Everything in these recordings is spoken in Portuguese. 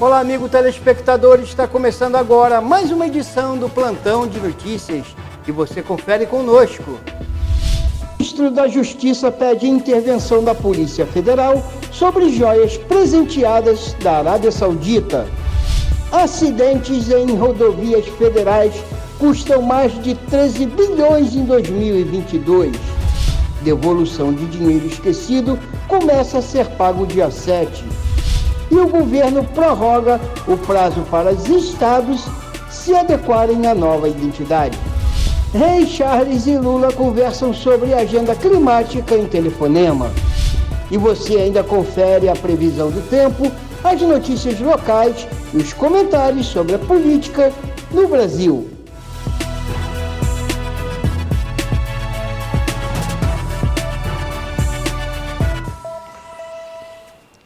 Olá, amigo telespectador, está começando agora mais uma edição do Plantão de Notícias que você confere conosco. O ministro da Justiça pede intervenção da Polícia Federal sobre joias presenteadas da Arábia Saudita. Acidentes em rodovias federais custam mais de 13 bilhões em 2022. Devolução de dinheiro esquecido começa a ser pago dia 7. E o governo prorroga o prazo para os estados se adequarem à nova identidade. Rei Charles e Lula conversam sobre a agenda climática em telefonema. E você ainda confere a previsão do tempo, as notícias locais e os comentários sobre a política no Brasil.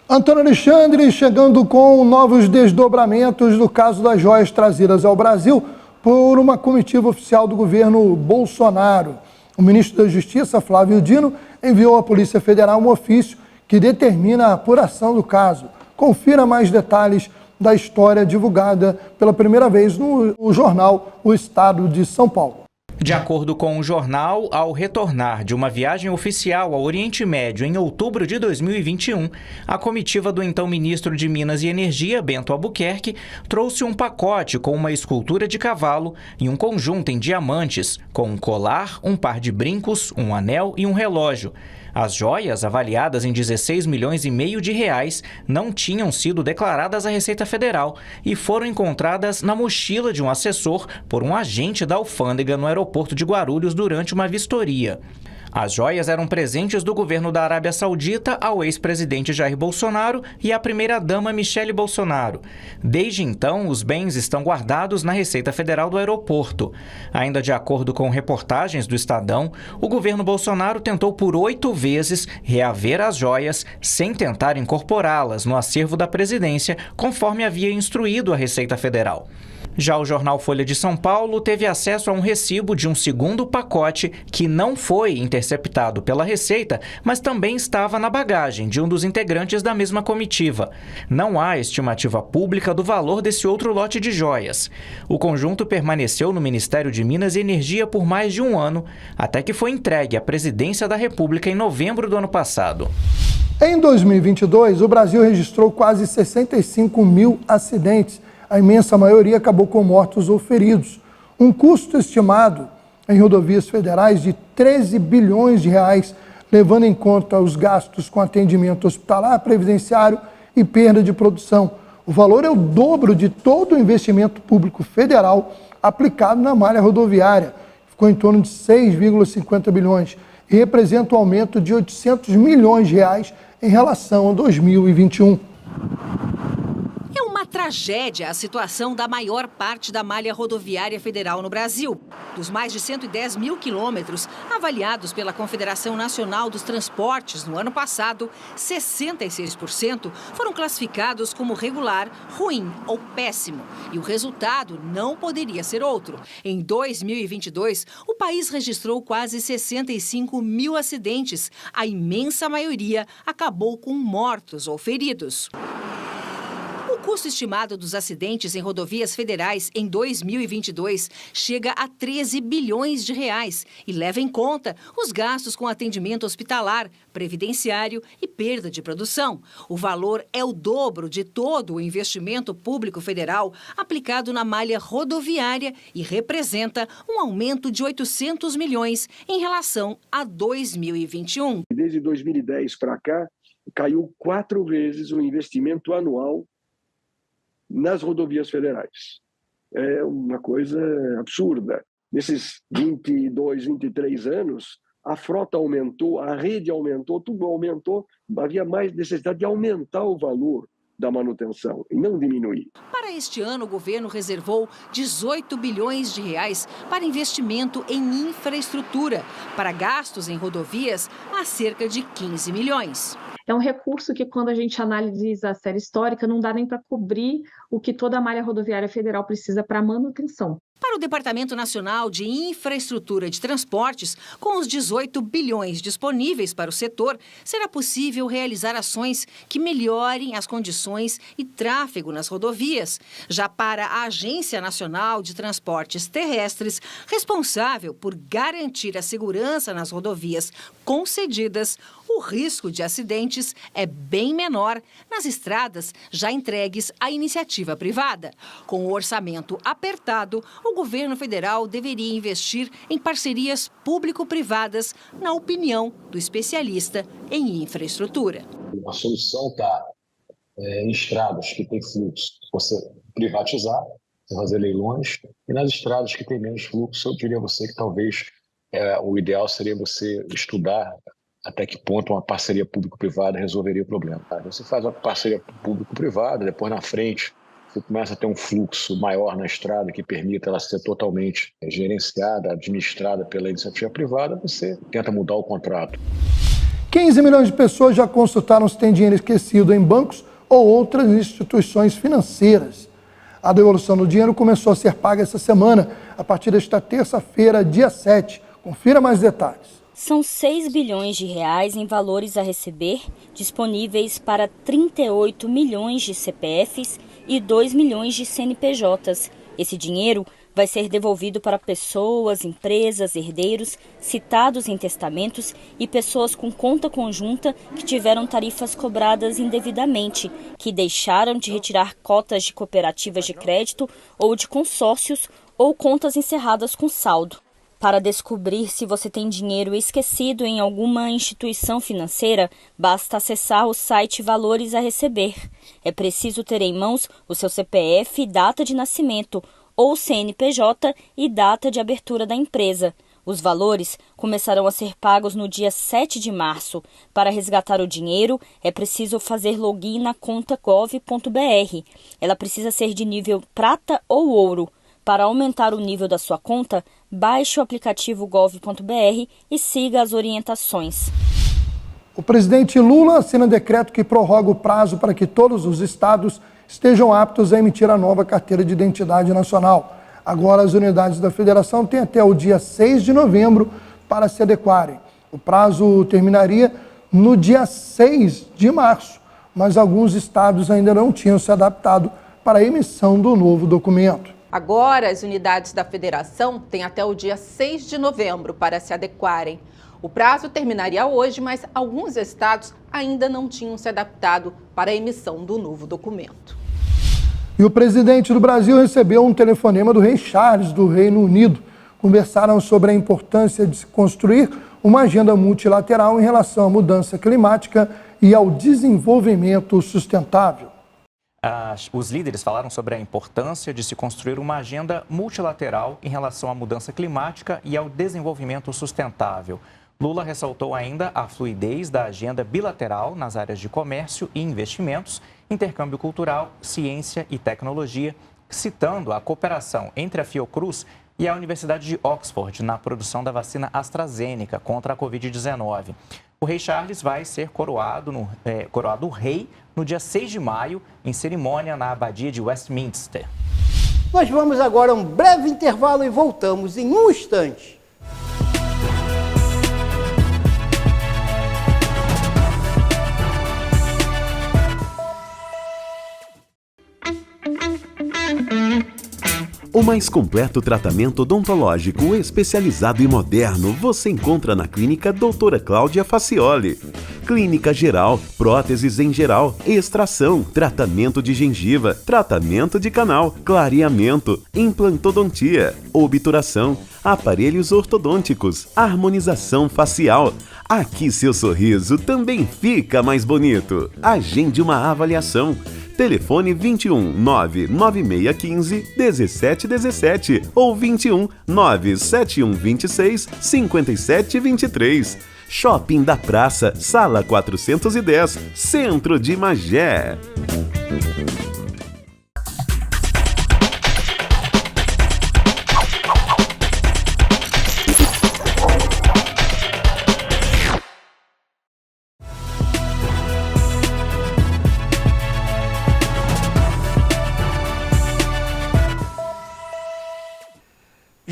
Antônio Alexandre chegando com novos desdobramentos do caso das joias trazidas ao Brasil por uma comitiva oficial do governo Bolsonaro. O ministro da Justiça, Flávio Dino, enviou à Polícia Federal um ofício que determina a apuração do caso. Confira mais detalhes da história divulgada pela primeira vez no jornal O Estado de São Paulo. De acordo com o jornal, ao retornar de uma viagem oficial ao Oriente Médio em outubro de 2021, a comitiva do então ministro de Minas e Energia, Bento Albuquerque, trouxe um pacote com uma escultura de cavalo e um conjunto em diamantes, com um colar, um par de brincos, um anel e um relógio. As joias, avaliadas em 16 milhões e meio de reais, não tinham sido declaradas à Receita Federal e foram encontradas na mochila de um assessor por um agente da alfândega no aeroporto de Guarulhos durante uma vistoria. As joias eram presentes do governo da Arábia Saudita ao ex-presidente Jair Bolsonaro e à primeira-dama Michele Bolsonaro. Desde então, os bens estão guardados na Receita Federal do aeroporto. Ainda de acordo com reportagens do Estadão, o governo Bolsonaro tentou por 8 vezes reaver as joias sem tentar incorporá-las no acervo da presidência, conforme havia instruído a Receita Federal. Já o jornal Folha de São Paulo teve acesso a um recibo de um segundo pacote que não foi interceptado pela Receita, mas também estava na bagagem de um dos integrantes da mesma comitiva. Não há estimativa pública do valor desse outro lote de joias. O conjunto permaneceu no Ministério de Minas e Energia por mais de um ano, até que foi entregue à Presidência da República em novembro do ano passado. Em 2022, o Brasil registrou quase 65 mil acidentes. A imensa maioria acabou com mortos ou feridos. Um custo estimado em rodovias federais de 13 bilhões de reais, levando em conta os gastos com atendimento hospitalar, previdenciário e perda de produção. O valor é o dobro de todo o investimento público federal aplicado na malha rodoviária. Ficou em torno de 6,50 bilhões e representa um aumento de 800 milhões de reais em relação a 2021. É uma tragédia a situação da maior parte da malha rodoviária federal no Brasil. Dos mais de 110 mil quilômetros avaliados pela Confederação Nacional dos Transportes no ano passado, 66% foram classificados como regular, ruim ou péssimo. E o resultado não poderia ser outro. Em 2022, o país registrou quase 65 mil acidentes. A imensa maioria acabou com mortos ou feridos. O custo estimado dos acidentes em rodovias federais em 2022 chega a 13 bilhões de reais e leva em conta os gastos com atendimento hospitalar, previdenciário e perda de produção. O valor é o dobro de todo o investimento público federal aplicado na malha rodoviária e representa um aumento de 800 milhões em relação a 2021. Desde 2010 para cá, caiu 4 vezes o investimento anual nas rodovias federais. É uma coisa absurda. Nesses 22, 23 anos, a frota aumentou, a rede aumentou, tudo aumentou. Havia mais necessidade de aumentar o valor da manutenção e não diminuir. Para este ano, o governo reservou 18 bilhões de reais para investimento em infraestrutura. Para gastos em rodovias, há cerca de 15 milhões. É um recurso que, quando a gente analisa a série histórica, não dá nem para cobrir o que toda a malha rodoviária federal precisa para manutenção. Para o Departamento Nacional de Infraestrutura de Transportes, com os 18 bilhões disponíveis para o setor, será possível realizar ações que melhorem as condições e tráfego nas rodovias. Já para a Agência Nacional de Transportes Terrestres, responsável por garantir a segurança nas rodovias concedidas, o risco de acidentes é bem menor nas estradas já entregues à iniciativa privada. Com o orçamento apertado, o governo federal deveria investir em parcerias público-privadas, na opinião do especialista em infraestrutura. A solução está em estradas que têm fluxo, você privatizar, você fazer leilões, e nas estradas que têm menos fluxo, eu diria a você que talvez o ideal seria você estudar até que ponto uma parceria público-privada resolveria o problema. Você faz uma parceria público-privada, depois na frente você começa a ter um fluxo maior na estrada que permita ela ser totalmente gerenciada, administrada pela iniciativa privada, você tenta mudar o contrato. 15 milhões de pessoas já consultaram se tem dinheiro esquecido em bancos ou outras instituições financeiras. A devolução do dinheiro começou a ser paga essa semana, a partir desta terça-feira, dia 7. Confira mais detalhes. São 6 bilhões de reais em valores a receber, disponíveis para 38 milhões de CPFs e 2 milhões de CNPJs. Esse dinheiro vai ser devolvido para pessoas, empresas, herdeiros, citados em testamentos e pessoas com conta conjunta que tiveram tarifas cobradas indevidamente, que deixaram de retirar cotas de cooperativas de crédito ou de consórcios ou contas encerradas com saldo. Para descobrir se você tem dinheiro esquecido em alguma instituição financeira, basta acessar o site Valores a Receber. É preciso ter em mãos o seu CPF e data de nascimento, ou CNPJ e data de abertura da empresa. Os valores começarão a ser pagos no dia 7 de março. Para resgatar o dinheiro, é preciso fazer login na conta gov.br. Ela precisa ser de nível prata ou ouro. Para aumentar o nível da sua conta, baixe o aplicativo gov.br e siga as orientações. O presidente Lula assina decreto que prorroga o prazo para que todos os estados estejam aptos a emitir a nova carteira de identidade nacional. Agora, as unidades da federação têm até o dia 6 de novembro para se adequarem. O prazo terminaria no dia 6 de março, mas alguns estados ainda não tinham se adaptado para a emissão do novo documento. Agora, as unidades da federação têm até o dia 6 de novembro para se adequarem. O prazo terminaria hoje, mas alguns estados ainda não tinham se adaptado para a emissão do novo documento. E o presidente do Brasil recebeu um telefonema do rei Charles, do Reino Unido. Conversaram sobre a importância de se construir uma agenda multilateral em relação à mudança climática e ao desenvolvimento sustentável. Os líderes falaram sobre a importância de se construir uma agenda multilateral em relação à mudança climática e ao desenvolvimento sustentável. Lula ressaltou ainda a fluidez da agenda bilateral nas áreas de comércio e investimentos, intercâmbio cultural, ciência e tecnologia, citando a cooperação entre a Fiocruz e a Universidade de Oxford na produção da vacina AstraZeneca contra a Covid-19. O rei Charles vai ser coroado rei no dia 6 de maio, em cerimônia na Abadia de Westminster. Nós vamos agora a um breve intervalo e voltamos em um instante. O mais completo tratamento odontológico especializado e moderno você encontra na Clínica Doutora Cláudia Facioli. Clínica geral, próteses em geral, extração, tratamento de gengiva, tratamento de canal, clareamento, implantodontia, obturação, aparelhos ortodônticos, harmonização facial. Aqui seu sorriso também fica mais bonito. Agende uma avaliação. Telefone 21 99615 1717 ou 21 97126 5723. Shopping da Praça, Sala 410, Centro de Magé.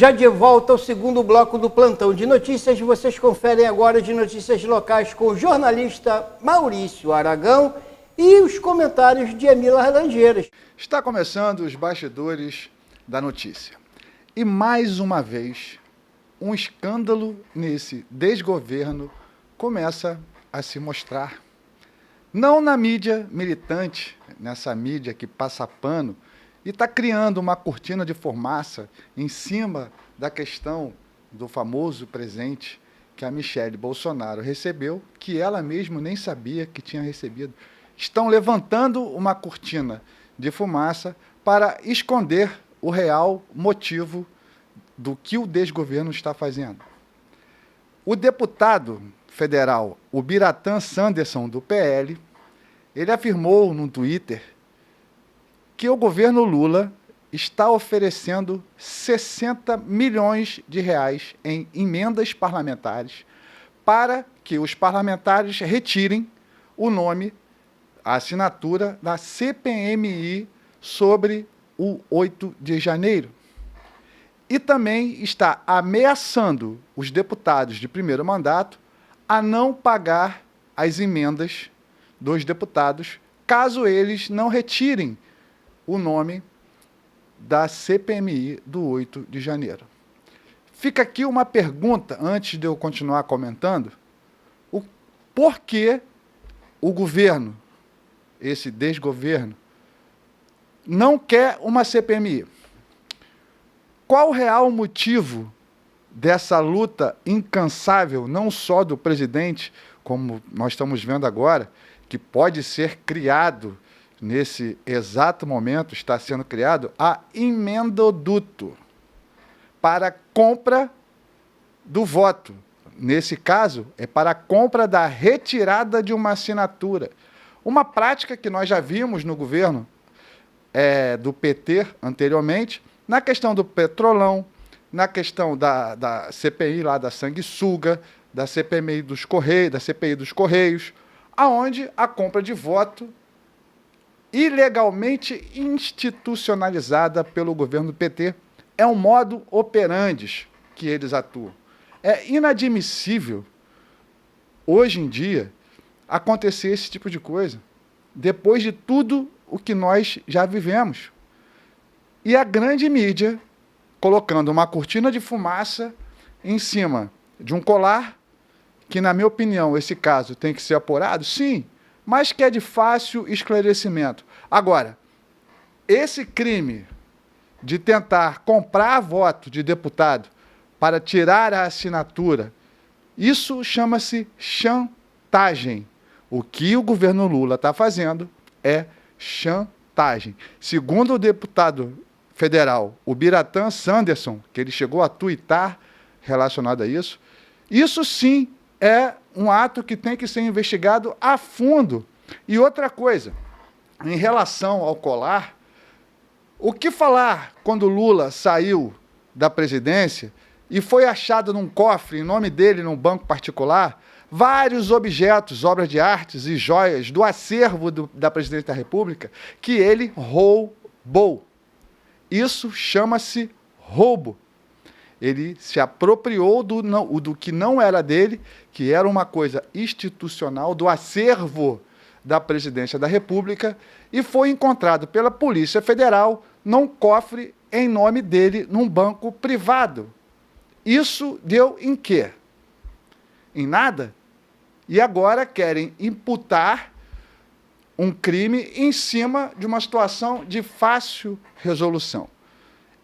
Já de volta ao segundo bloco do Plantão de Notícias, vocês conferem agora de notícias locais com o jornalista Maurício Aragão e os comentários de Emila Laranjeiras. Está começando os bastidores da notícia. E mais uma vez, um escândalo nesse desgoverno começa a se mostrar. Não na mídia militante, nessa mídia que passa pano, e está criando uma cortina de fumaça em cima da questão do famoso presente que a Michele Bolsonaro recebeu, que ela mesma nem sabia que tinha recebido. Estão levantando uma cortina de fumaça para esconder o real motivo do que o desgoverno está fazendo. O deputado federal, o Biratã Sanderson, do PL, ele afirmou no Twitter que o governo Lula está oferecendo 60 milhões de reais em emendas parlamentares para que os parlamentares retirem o nome, a assinatura da CPMI sobre o 8 de janeiro. E também está ameaçando os deputados de primeiro mandato a não pagar as emendas dos deputados caso eles não retirem o nome da CPMI do 8 de janeiro. Fica aqui uma pergunta, antes de eu continuar comentando, por que o governo, esse desgoverno, não quer uma CPMI? Qual o real motivo dessa luta incansável, não só do presidente, como nós estamos vendo agora, que pode ser criado nesse exato momento, está sendo criado a emendoduto para compra do voto. Nesse caso, é para a compra da retirada de uma assinatura. Uma prática que nós já vimos no governo do PT anteriormente, na questão do Petrolão, na questão da CPI lá da sanguessuga, da CPMI dos Correios, da CPI dos Correios, aonde a compra de voto ilegalmente institucionalizada pelo governo do PT. É um modo operandi que eles atuam. É inadmissível, hoje em dia, acontecer esse tipo de coisa, depois de tudo o que nós já vivemos. E a grande mídia colocando uma cortina de fumaça em cima de um colar, que, na minha opinião, esse caso tem que ser apurado, sim, mas que é de fácil esclarecimento. Agora, esse crime de tentar comprar voto de deputado para tirar a assinatura, isso chama-se chantagem. O que o governo Lula está fazendo é chantagem. Segundo o deputado federal, o Biratã Sanderson, que ele chegou a tuitar relacionado a isso sim é um ato que tem que ser investigado a fundo. E outra coisa, em relação ao colar, o que falar quando Lula saiu da presidência e foi achado num cofre, em nome dele, num banco particular, vários objetos, obras de artes e joias do acervo da presidência da República que ele roubou. Isso chama-se roubo. Ele se apropriou do que não era dele, que era uma coisa institucional, do acervo da presidência da República, e foi encontrado pela Polícia Federal num cofre em nome dele, num banco privado. Isso deu em quê? Em nada. E agora querem imputar um crime em cima de uma situação de fácil resolução.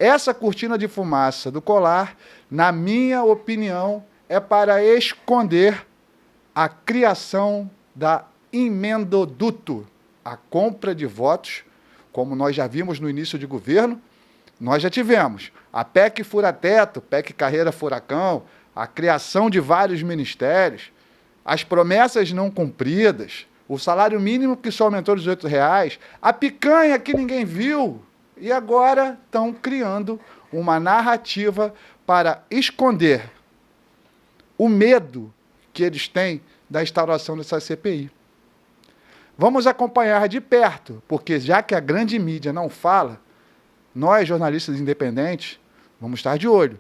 Essa cortina de fumaça do colar, na minha opinião, é para esconder a criação da emendoduto, a compra de votos, como nós já vimos no início de governo. Nós já tivemos a PEC fura-teto, PEC carreira furacão, a criação de vários ministérios, as promessas não cumpridas, o salário mínimo que só aumentou de R$18, a picanha que ninguém viu. E agora estão criando uma narrativa para esconder o medo que eles têm da instauração dessa CPI. Vamos acompanhar de perto, porque já que a grande mídia não fala, nós, jornalistas independentes, vamos estar de olho.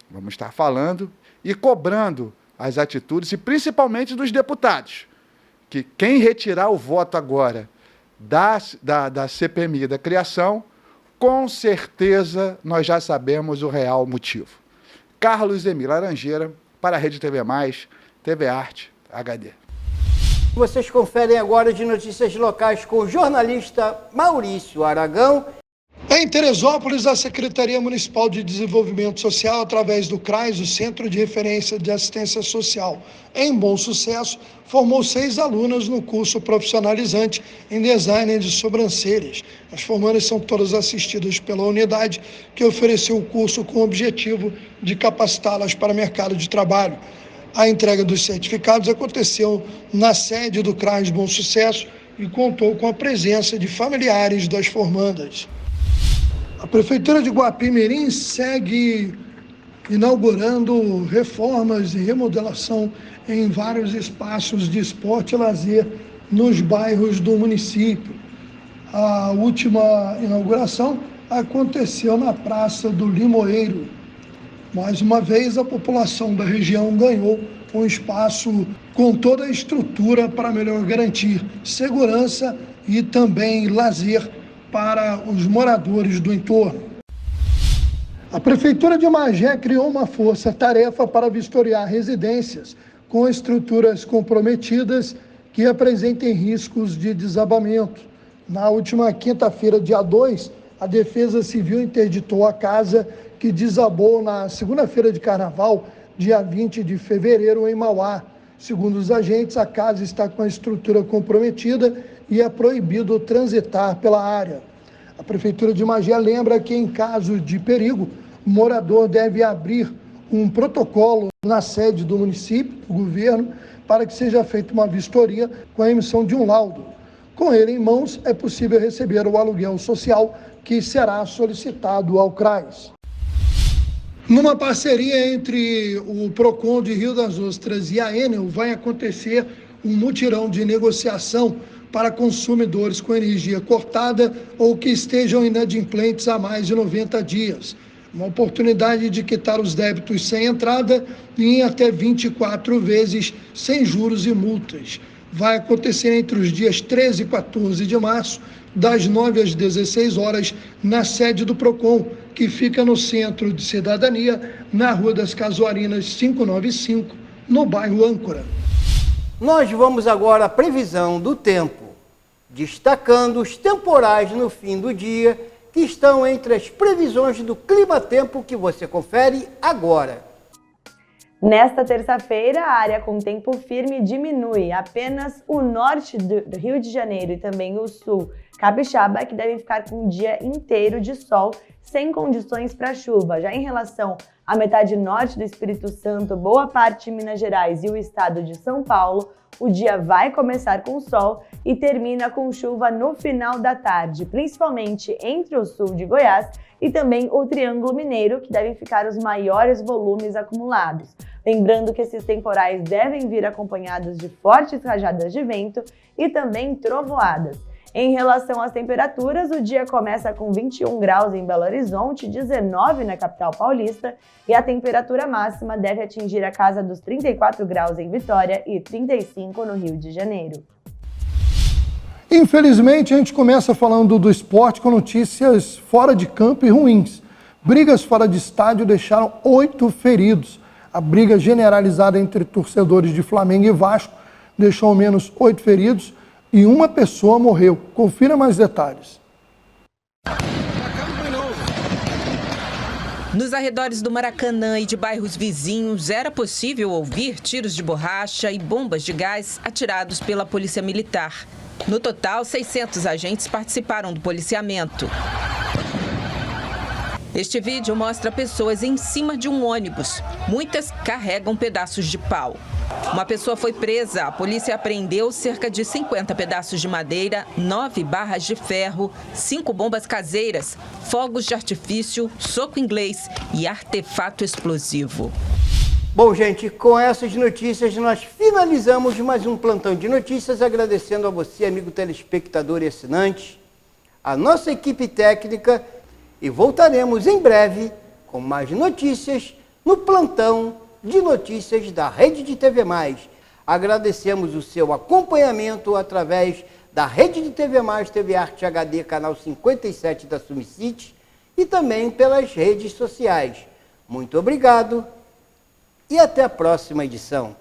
Vamos estar falando e cobrando as atitudes, e principalmente dos deputados, que quem retirar o voto agora da CPMI da criação, com certeza nós já sabemos o real motivo. Carlos Emir Laranjeira, para a Rede TV+, TV Arte HD. Vocês conferem agora de notícias locais com o jornalista Maurício Aragão. Em Teresópolis, a Secretaria Municipal de Desenvolvimento Social, através do CRAS, o Centro de Referência de Assistência Social em Bom Sucesso, formou 6 alunas no curso profissionalizante em design de sobrancelhas. As formandas são todas assistidas pela unidade, que ofereceu o curso com o objetivo de capacitá-las para o mercado de trabalho. A entrega dos certificados aconteceu na sede do CRAS Bom Sucesso e contou com a presença de familiares das formandas. A Prefeitura de Guapimirim segue inaugurando reformas e remodelação em vários espaços de esporte e lazer nos bairros do município. A última inauguração aconteceu na Praça do Limoeiro. Mais uma vez, a população da região ganhou um espaço com toda a estrutura para melhor garantir segurança e também lazer para os moradores do entorno. A Prefeitura de Magé criou uma força-tarefa para vistoriar residências com estruturas comprometidas que apresentem riscos de desabamento. Na última quinta-feira, dia 2, a Defesa Civil interditou a casa que desabou na segunda-feira de Carnaval, dia 20 de fevereiro, em Mauá. Segundo os agentes, a casa está com a estrutura comprometida e é proibido transitar pela área. A Prefeitura de Magé lembra que, em caso de perigo, o morador deve abrir um protocolo na sede do município, do governo, para que seja feita uma vistoria com a emissão de um laudo. Com ele em mãos, é possível receber o aluguel social que será solicitado ao CRAS. Numa parceria entre o PROCON de Rio das Ostras e a Enel, vai acontecer um mutirão de negociação para consumidores com energia cortada ou que estejam inadimplentes há mais de 90 dias. Uma oportunidade de quitar os débitos sem entrada e em até 24 vezes sem juros e multas. Vai acontecer entre os dias 13 e 14 de março, das 9 às 16 horas, na sede do PROCON, que fica no Centro de Cidadania, na Rua das Casuarinas 595, no bairro Âncora. Nós vamos agora à previsão do tempo, destacando os temporais no fim do dia, que estão entre as previsões do clima-tempo que você confere agora. Nesta terça-feira, a área com tempo firme diminui. Apenas o norte do Rio de Janeiro e também o sul capixaba que devem ficar com um dia inteiro de sol, sem condições para chuva. Já em relação à metade norte do Espírito Santo, boa parte de Minas Gerais e o estado de São Paulo, o dia vai começar com sol e termina com chuva no final da tarde, principalmente entre o sul de Goiás e também o Triângulo Mineiro, que devem ficar os maiores volumes acumulados. Lembrando que esses temporais devem vir acompanhados de fortes rajadas de vento e também trovoadas. Em relação às temperaturas, o dia começa com 21 graus em Belo Horizonte, 19 na capital paulista e a temperatura máxima deve atingir a casa dos 34 graus em Vitória e 35 no Rio de Janeiro. Infelizmente, a gente começa falando do esporte com notícias fora de campo e ruins. Brigas fora de estádio deixaram 8 feridos. A briga generalizada entre torcedores de Flamengo e Vasco deixou ao menos 8 feridos e uma pessoa morreu. Confira mais detalhes. Nos arredores do Maracanã e de bairros vizinhos, era possível ouvir tiros de borracha e bombas de gás atirados pela Polícia Militar. No total, 600 agentes participaram do policiamento. Este vídeo mostra pessoas em cima de um ônibus. Muitas carregam pedaços de pau. Uma pessoa foi presa. A polícia apreendeu cerca de 50 pedaços de madeira, 9 barras de ferro, 5 bombas caseiras, fogos de artifício, soco inglês e artefato explosivo. Bom, gente, com essas notícias nós finalizamos mais um plantão de notícias, agradecendo a você, amigo telespectador e assinante, a nossa equipe técnica, e voltaremos em breve com mais notícias no plantão de notícias da Rede de TV+. Agradecemos o seu acompanhamento através da Rede de TV+, TV Arte HD, canal 57 da Sumicity e também pelas redes sociais. Muito obrigado e até a próxima edição.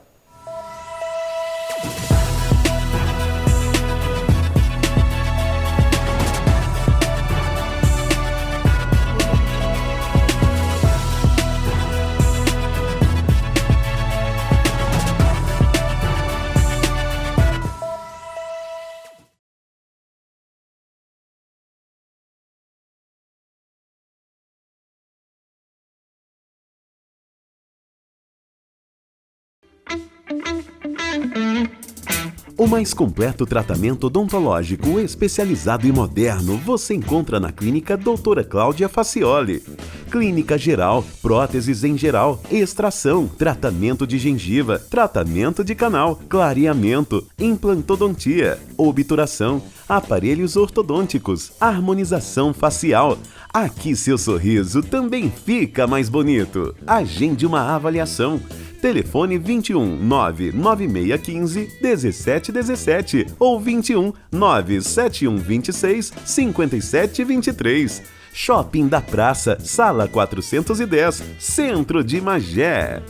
O mais completo tratamento odontológico especializado e moderno você encontra na Clínica Doutora Cláudia Facioli. Clínica geral, próteses em geral, extração, tratamento de gengiva, tratamento de canal, clareamento, implantodontia, obturação, aparelhos ortodônticos, harmonização facial. Aqui seu sorriso também fica mais bonito. Agende uma avaliação. Telefone 21 99615 1717 ou 21 97126 5723. Shopping da Praça, Sala 410, Centro de Magé.